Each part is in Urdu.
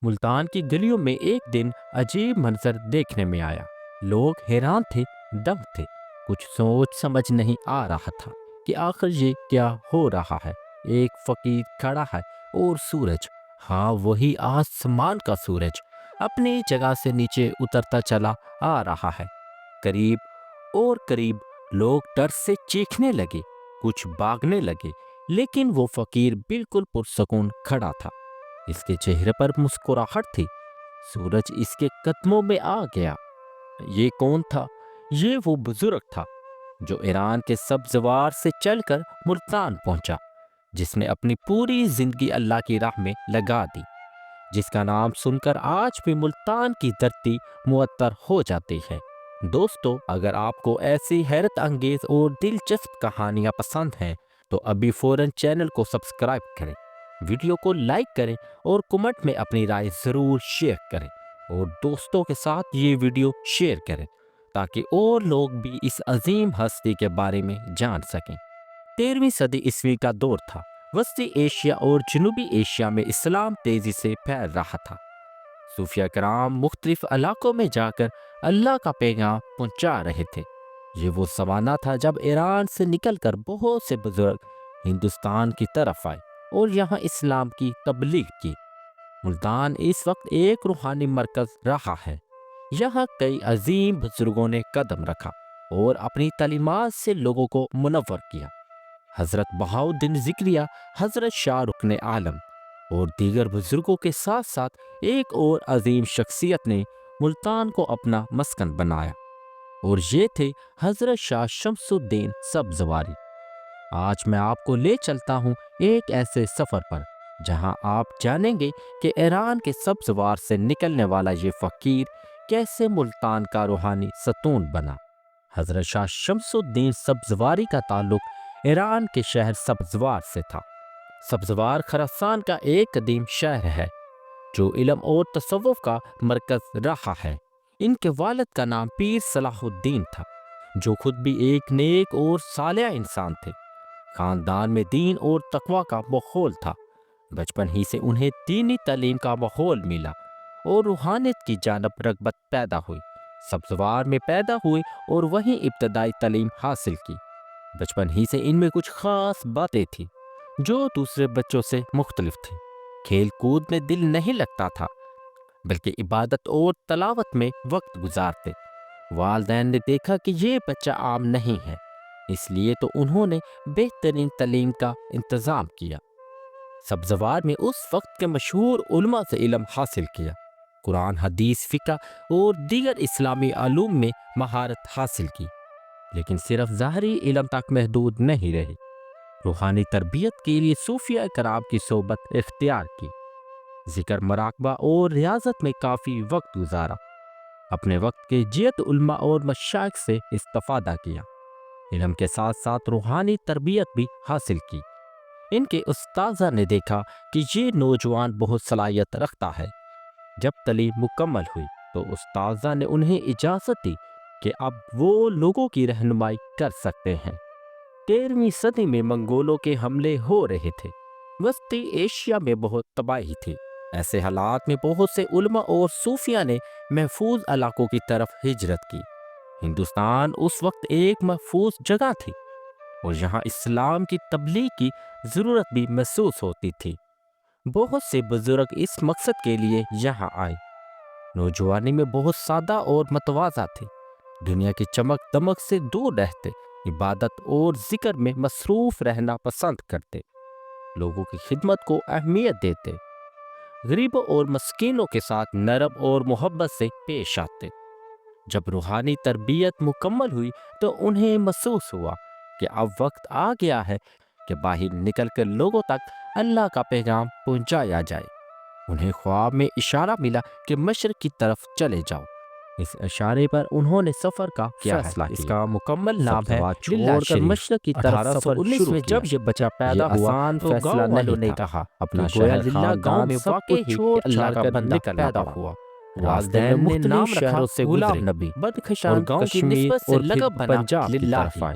ملتان کی گلیوں میں ایک دن عجیب منظر دیکھنے میں آیا۔ لوگ حیران تھے، دم تھے، کچھ سوچ سمجھ نہیں آ رہا تھا کہ آخر یہ کیا ہو رہا ہے۔ ایک فقیر کھڑا ہے اور سورج، ہاں وہی آسمان کا سورج، اپنی جگہ سے نیچے اترتا چلا آ رہا ہے۔ قریب اور قریب لوگ ڈر سے چیخنے لگے، کچھ بھاگنے لگے، لیکن وہ فقیر بالکل پرسکون کھڑا تھا۔ اس کے چہرے پر مسکراہٹ تھی۔ سورج اس کے قدموں میں آ گیا۔ یہ کون تھا؟ یہ وہ بزرگ تھا جو ایران کے سبزوار سے چل کر ملتان پہنچا، جس نے اپنی پوری زندگی اللہ کی راہ میں لگا دی، جس کا نام سن کر آج بھی ملتان کی دھرتی معطر ہو جاتی ہے۔ دوستو، اگر آپ کو ایسی حیرت انگیز اور دلچسپ کہانیاں پسند ہیں تو ابھی فوراً چینل کو سبسکرائب کریں، ویڈیو کو لائک کریں اور کمنٹ میں اپنی رائے ضرور شیئر کریں، اور دوستوں کے ساتھ یہ ویڈیو شیئر کریں تاکہ اور لوگ بھی اس عظیم ہستی کے بارے میں جان سکیں۔ 13ویں صدی عیسوی کا دور تھا۔ وسطی ایشیا اور جنوبی ایشیا میں اسلام تیزی سے پھیل رہا تھا۔ صوفیہ کرام مختلف علاقوں میں جا کر اللہ کا پیغام پہنچا رہے تھے۔ یہ وہ زمانہ تھا جب ایران سے نکل کر بہت سے بزرگ ہندوستان کی طرف آئے اور یہاں اسلام کی تبلیغ کی۔ ملتان اس وقت ایک روحانی مرکز رہا ہے۔ یہاں کئی عظیم بزرگوں نے قدم رکھا اور اپنی تعلیمات سے لوگوں کو منور کیا۔ حضرت بہاؤالدین ذکریہ، حضرت شاہ رکن عالم اور دیگر بزرگوں کے ساتھ ساتھ ایک اور عظیم شخصیت نے ملتان کو اپنا مسکن بنایا، اور یہ تھے حضرت شاہ شمس الدین سبزواری۔ آج میں آپ کو لے چلتا ہوں ایک ایسے سفر پر جہاں آپ جانیں گے کہ ایران کے سبزوار سے نکلنے والا یہ فقیر کیسے ملتان کا روحانی ستون بنا۔ حضرت شاہ شمس الدین سبزواری کا تعلق ایران کے شہر سبزوار سے تھا۔ سبزوار خراسان کا ایک قدیم شہر ہے جو علم اور تصوف کا مرکز رہا ہے۔ ان کے والد کا نام پیر صلاح الدین تھا، جو خود بھی ایک نیک اور صالح انسان تھے۔ خاندان میں دین اور تقوی کا ماحول تھا۔ بچپن ہی سے انہیں دینی تعلیم کا ماحول ملا اور روحانیت کی جانب رغبت پیدا ہوئی۔ سبزوار میں پیدا ہوئے اور وہیں ابتدائی تعلیم حاصل کی۔ بچپن ہی سے ان میں کچھ خاص باتیں تھیں جو دوسرے بچوں سے مختلف تھیں۔ کھیل کود میں دل نہیں لگتا تھا، بلکہ عبادت اور تلاوت میں وقت گزارتے۔ والدین نے دیکھا کہ یہ بچہ عام نہیں ہے، اس لیے تو انہوں نے بہترین تعلیم کا انتظام کیا۔ سبزوار میں اس وقت کے مشہور علماء سے علم حاصل کیا، قرآن، حدیث، فقہ اور دیگر اسلامی علوم میں مہارت حاصل کی، لیکن صرف ظاہری علم تک محدود نہیں رہی۔ روحانی تربیت کے لیے صوفیہ کرام کی صحبت اختیار کی، ذکر، مراقبہ اور ریاضت میں کافی وقت گزارا۔ اپنے وقت کے جیت علماء اور مشائخ سے استفادہ کیا، علم کے ساتھ ساتھ روحانی تربیت بھی حاصل کی۔ ان کے استاذہ نے دیکھا کہ یہ نوجوان بہت صلاحیت رکھتا ہے۔ جب تعلیم مکمل ہوئی تو استاذہ نے انہیں اجازت دی کہ اب وہ لوگوں کی رہنمائی کر سکتے ہیں۔ 13ویں صدی میں منگولوں کے حملے ہو رہے تھے۔ وسطی ایشیا میں بہت تباہی تھی۔ ایسے حالات میں بہت سے علماء اور صوفیہ نے محفوظ علاقوں کی طرف ہجرت کی۔ ہندوستان اس وقت ایک محفوظ جگہ تھی اور یہاں اسلام کی تبلیغ کی ضرورت بھی محسوس ہوتی تھی۔ بہت سے بزرگ اس مقصد کے لیے یہاں آئے۔ نوجوانی میں بہت سادہ اور متواضع تھے، دنیا کی چمک دمک سے دور رہتے، عبادت اور ذکر میں مصروف رہنا پسند کرتے، لوگوں کی خدمت کو اہمیت دیتے، غریبوں اور مسکینوں کے ساتھ نرم اور محبت سے پیش آتے۔ جب روحانی تربیت مکمل ہوئی تو انہیں محسوس ہوا کہ اب وقت آ گیا ہے کہ باہر نکل کر لوگوں تک اللہ کا پیغام پہنچایا جائے۔ انہیں خواب میں اشارہ ملا کہ مشرق کی طرف چلے جاؤ۔ اس اشارے پر انہوں نے سفر کا فیصلہ کیا۔ اس کا مکمل نام ہے چھوڑ کر مشرق کی طرف سفر۔ 1819 میں جب یہ بچہ پیدا ہوا تو گاؤں والوں نے کہا اپنا شہر گاؤں میں واقع ہی اللہ کا بندہ پیدا ہوا۔ والدین نے نام رکھا غلام نبی، بدخشان، گاؤں کی نسبت سے لقب بنا پنجاب کی طرف آئے۔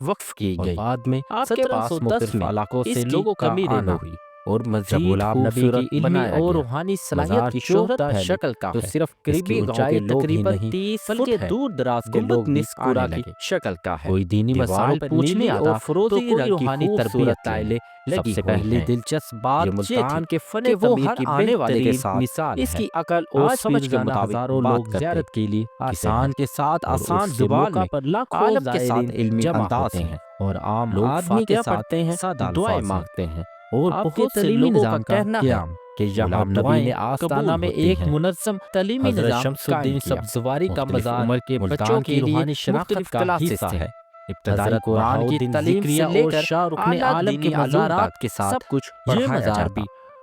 وقف کی اور گئی۔ بعد میں آپ کے پاس 1710 مختلف میں علاقوں اس سے کی لوگوں کا تعمیر آنا ہوئی اور جب مزید غلام نبی کی خوبصورت علمی بنایا اور گیا۔ روحانی صلاحیت مزار کی کی شہرت شوردہ پھیلی شکل کا تو ہے، صرف اس کی قریبی گاؤں کے اونچائی لوگ ہی تقریباً نہیں 30 بلکہ فٹ ہے۔ دور دراز کے گنبد لوگ بھی نسکورا آنے کی لگے۔ شکل کا ہے، کوئی دینی دیواروں مسائل پر پوچھنے نیلی آتا اور فروزی تو کوئی رنگ کی روحانی خوبصورت تربیت ٹائلیں لیں۔ لگی سب سے ہوئی پہلی ہیں۔ دلچسپ بات یہ یہ تھی ملتان کے فن کہ وہ تعمیر ہر کی آنے والے کے بہترین ساتھ مثال اس ہے۔ کی عقل اور آج بھی سمجھ کے روزانہ مطابق ہزاروں بات لوگ کرتے زیارت کے لیے آتے کسان ہیں کے ساتھ اور آسان اس کے زبان موقع میں پر لاکھوں عالم کے ساتھ زائرین علمی جمع انداز ہوتے ہیں ہیں۔ اور عام لوگ آدمی کے فاتحہ ساتھ پڑھتے ہیں، سادہ دعائیں الفاظ ہیں۔ مانگتے ہیں اور آپ کے بہت سے تعلیمی لوگوں کا نظام کا کہنا ہے قیام کہ یہاں غلام نبی دعائیں نے آستانہ قبول میں ہوتی ایک ہیں۔ منظم تعلیمی حضرت نظام شمس قائم الدین کیا۔ سبزواری کا مختلف مزار عمر کے بچوں ملتان کے کی لیے روحانی شناخت مختلف کا کلاسز حصہ تھے۔ ہے۔ ابتدائی حضرت قرآن کی بہاؤالدین تعلیم ذکریہ سے لے اور کر شاہ رکن اعلیٰ عالم دینی کے مزارات علوم تک کے ساتھ سب کچھ یہ پڑھایا مزار جاتا۔ بھی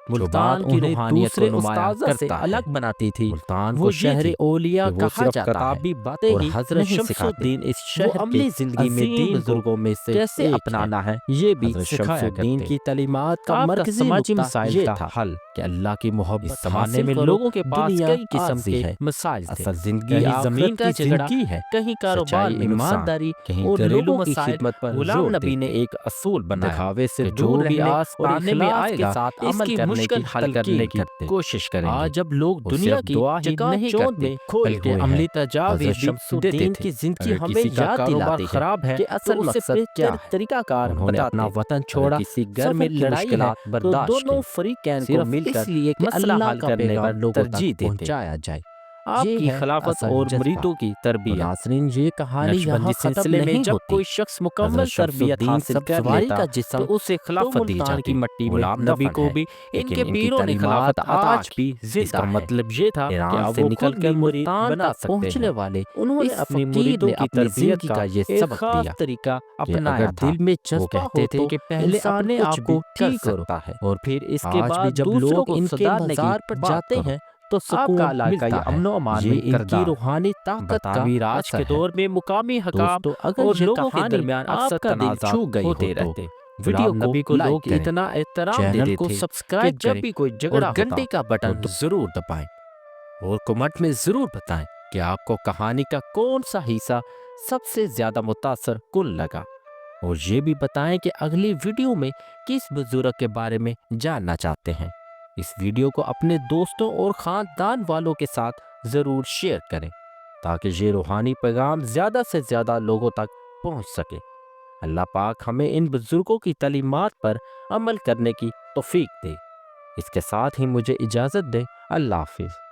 ملتان بات کی انہیں روحانیت دوسرے کو نمایاں استاذہ سے کرتا ہے۔ الگ بناتی تھی ملتان وہ کو یہ شہر تھی اولیاء کہ وہ کہا صرف جاتا ہے کتابی باتیں اور ہی حضرت نہیں شمس سکھاتے، الدین اس وہ شہر کے عملی زندگی میں عظیم دین کو بزرگوں میں سے کیسے ایک اپنانا ہے یہ بھی حضرت شمس سکھایا الدین کرتے۔ کی تعلیمات کا آپ کا مرکزی سماجی نقطہ مسائل یہ کا تھا حل کہ اللہ کی اس محبت زمانے حاصل میں کرو، لوگوں کے پاس دنیا کئی قسم عارضی کے ہے، مسائل تھے، اصل زندگی کہیں آخرت زمین کا کی جھگڑا، زندگی ہے، کہیں کاروبار سچائی میں انسان، ایمانداری کہیں اور گھریلو لوگوں کی مسائل۔ خدمت پر غلام غلام نبی نبی نے نے ایک اصول بنایا دکھاوے سے کہ دور جو بھی رہنے آس اور پانے میں اخلاص آئے کے گا ساتھ اس عمل کی کرنے مشکل کی حل کرنے تلقین کی کرتے۔ کوشش کریں گے۔ آج جب لوگ وہ دنیا صرف کی دعا ہی چکا نہیں چوند کرتے میں کھوئے بلکہ ہوئے ہیں، عملی حضرت تجاویز بھی شمس دیتے الدین تھے۔ کی زندگی اگر ہمیں کسی کا یاد کاروبار دلاتی ہے خراب ہے کہ تو اصل اسے مقصد کیا بہتر ہے۔ طریقہ کار انہوں نے اپنا بتاتے۔ وطن اگر چھوڑا، کسی گھر میں سفر کی لڑائی ہے مشکلات تو برداشت دونوں کی، فریقین کو صرف مل اس کر لیے کہ مسئلہ اللہ حل کا کرنے پر پیغام لوگوں ترجیح تک دیتے۔ پہنچایا جائے۔ آپ یہ کی ہے خلافت اصل اور جذبہ۔ مریدوں کی تو تربیت۔ ناظرین، یہ کہانی یہاں نقشبندی ختم سلسلے میں نہیں جب ہوتی۔ کوئی شخص مکمل حضرت شمس تربیت الدین حاصل کر سبزواری لیتا کا جسم تو اسے تو خلافت دی ملتان جاتی۔ کی مٹی میں غلام نبی دفن کو ہے، بھی ان لیکن کے ان کی پیروں نے تعلیمات خلافت عطا آج بھی کی۔ اس زندہ کا ہے۔ مطلب یہ تھا کہ ایران اب سے وہ نکل خود کر بھی مرید ملتان بنا تک سکتے پہنچنے ہیں۔ والے انہوں نے اس اپنے فقیر مریدوں نے کی اپنی تربیت زندگی کا کا یہ ایک سبق خاص دیا طریقہ کہ اپنایا اگر تھا۔ دل میں وہ جذبہ کہتے ہو تھے تو کہ پہلے انسان اپنے کچھ آپ بھی کو کر ٹھیک کرو سکتا ہے۔ اور پھر اس کے آج بعد بھی جب دوسروں لوگ کو ان کے سدھارنے کی مزار پر بات جاتے کرو۔ ہیں تو آپ کا سکون علاقہ ملتا یہ ہے۔ امن و امان میں یہ ان کی کردار روحانی طاقت کا برطانوی راج کے اثر ہے۔ دور میں مقامی حکام دوستو، اگر اور یہ لوگوں کے کہانی درمیان اکثر آپ کا دل تنازعات چھو گئی ہوتے ہو تو رہتے۔ ویڈیو غلام کو نبی کو لائک لوگ کریں، اتنا احترام چینل دیتے کو تھے کہ سبسکرائب جب کریں بھی کوئی اور جھگڑا ہوتا گھنٹے کا تو بٹن ضرور دبائیں، اور کمنٹ میں ضرور بتائیں کہ آپ کو کہانی کا کون سا حصہ سب سے زیادہ متاثر کن لگا، اور یہ بھی بتائیں کہ اگلی ویڈیو میں کس بزرگ کے بارے میں جاننا چاہتے ہیں۔ اس ویڈیو کو اپنے دوستوں اور خاندان والوں کے ساتھ ضرور شیئر کریں تاکہ یہ روحانی پیغام زیادہ سے زیادہ لوگوں تک پہنچ سکے۔ اللہ پاک ہمیں ان بزرگوں کی تعلیمات پر عمل کرنے کی توفیق دے۔ اس کے ساتھ ہی مجھے اجازت دیں۔ اللہ حافظ۔